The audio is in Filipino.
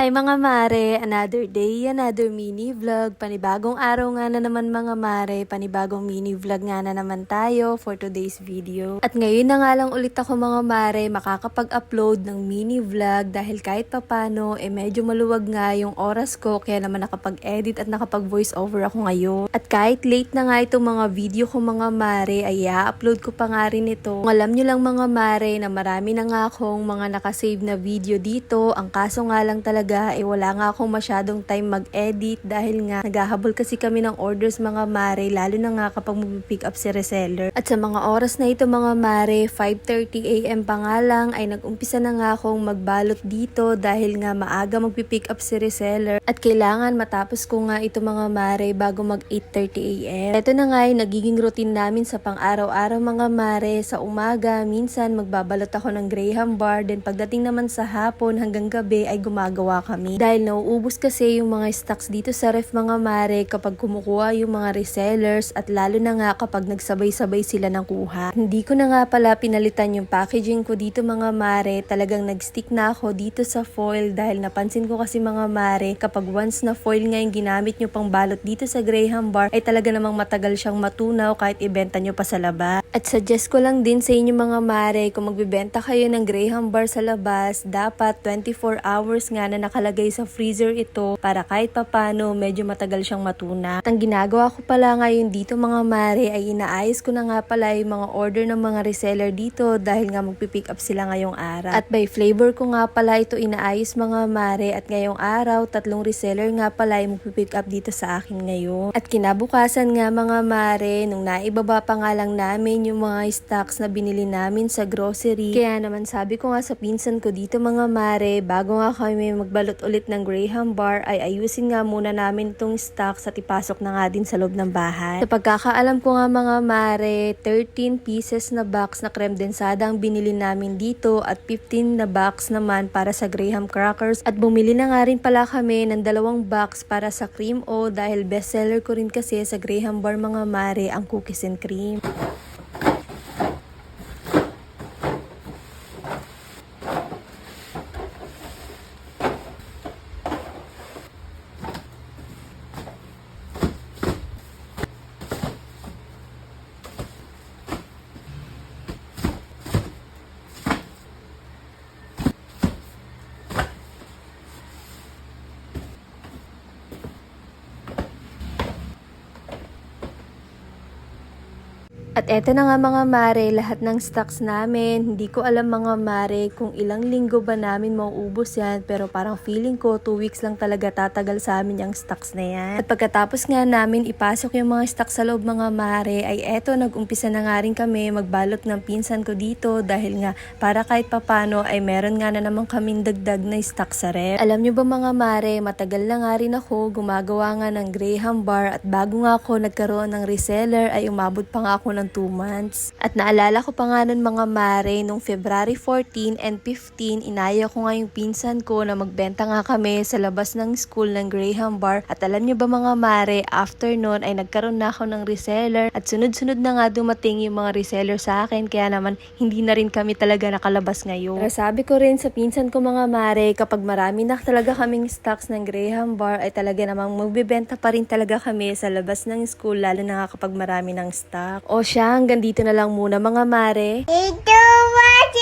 Hi mga mare, another day, another mini vlog. Panibagong araw nga na naman mga mare, panibagong mini vlog nga na naman tayo for today's video. At ngayon na nga lang ulit ako mga mare makakapag-upload ng mini vlog dahil kahit papano medyo maluwag nga yung oras ko kaya naman nakapag-edit at nakapag-voice over ako ngayon. At kahit late na nga itong mga video ko mga mare ay i-upload ko pa nga rin ito. Kung alam nyo lang mga mare na marami na nga akong mga nakasave na video dito, ang kaso nga lang talaga wala nga akong masyadong time mag-edit dahil nga naghahabol kasi kami ng orders mga mare, lalo na nga kapag mag-pick up si reseller. At sa mga oras na ito mga mare, 5:30 AM pa nga lang ay nag-umpisa na nga akong magbalot dito dahil nga maaga mag-pick up si reseller at kailangan matapos ko nga ito mga mare bago mag 8:30 AM. Ito na nga ay nagiging routine namin sa pang-araw-araw mga mare. Sa umaga, minsan magbabalot ako ng Graham bar, then pagdating naman sa hapon hanggang gabi ay gumagawa kami. Dahil nauubos kasi yung mga stocks dito sa ref mga mare kapag kumukuha yung mga resellers at lalo na nga kapag nagsabay-sabay sila ng kuha. Hindi ko na nga pala pinalitan yung packaging ko dito mga mare. Talagang nag-stick na ako dito sa foil dahil napansin ko kasi mga mare kapag once na foil nga yung ginamit nyo pang balot dito sa Graham bar ay talaga namang matagal siyang matunaw kahit ibenta nyo pa sa labas. At suggest ko lang din sa inyo mga mare kung magbibenta kayo ng Graham bar sa labas, dapat 24 hours nga na nakalagay sa freezer ito para kahit papano medyo matagal siyang matuna. At ang ginagawa ko pala ngayon dito mga mare ay inaayos ko na nga pala yung mga order ng mga reseller dito dahil nga magpipick up sila ngayong araw. At by flavor ko nga pala ito inaayos mga mare at ngayong araw 3 reseller nga pala yung magpipick up dito sa akin ngayon. At kinabukasan nga mga mare nung naibaba pa nga lang namin yung mga stocks na binili namin sa grocery. Kaya naman sabi ko nga sa pinsan ko dito mga mare bago nga kami magbalot ulit ng Graham bar ay ayusin nga muna namin itong stocks at ipasok na nga din sa loob ng bahay. Sa pagkakaalam ko nga mga mare, 13 pieces na box na creme densada ang binili namin dito at 15 na box naman para sa Graham crackers at bumili na nga rin pala kami ng 2 box para sa cream o dahil bestseller ko rin kasi sa Graham bar mga mare ang cookies and cream. At eto na nga mga mare, lahat ng stocks namin. Hindi ko alam mga mare kung ilang linggo ba namin mauubos yan. Pero parang feeling ko 2 weeks lang talaga tatagal sa amin yung stocks na yan. At pagkatapos nga namin ipasok yung mga stocks sa loob mga mare, ay eto nag-umpisa na nga rin kami magbalot ng pinsan ko dito. Dahil nga para kahit papano ay meron nga na naman kaming dagdag na stock sa ref. Alam nyo ba mga mare, matagal na nga rin ako gumagawa nga ng Graham bar. At bago nga ako nagkaroon ng reseller ay umabot pa nga ako ng 2 months. At naalala ko pa nga nun mga mare, nung February 14 and 15, inaya ko nga yung pinsan ko na magbenta nga kami sa labas ng school ng Graham bar. At alam nyo ba mga mare, after nun ay nagkaroon na ako ng reseller at sunod-sunod na nga dumating yung mga reseller sa akin kaya naman hindi na rin kami talaga nakalabas ngayon. Pero sabi ko rin sa pinsan ko mga mare, kapag marami na talaga kaming stocks ng Graham bar ay talaga namang magbibenta pa rin talaga kami sa labas ng school lalo na nga kapag marami ng stock. O siya, hanggang dito na lang muna mga mare. Ito, what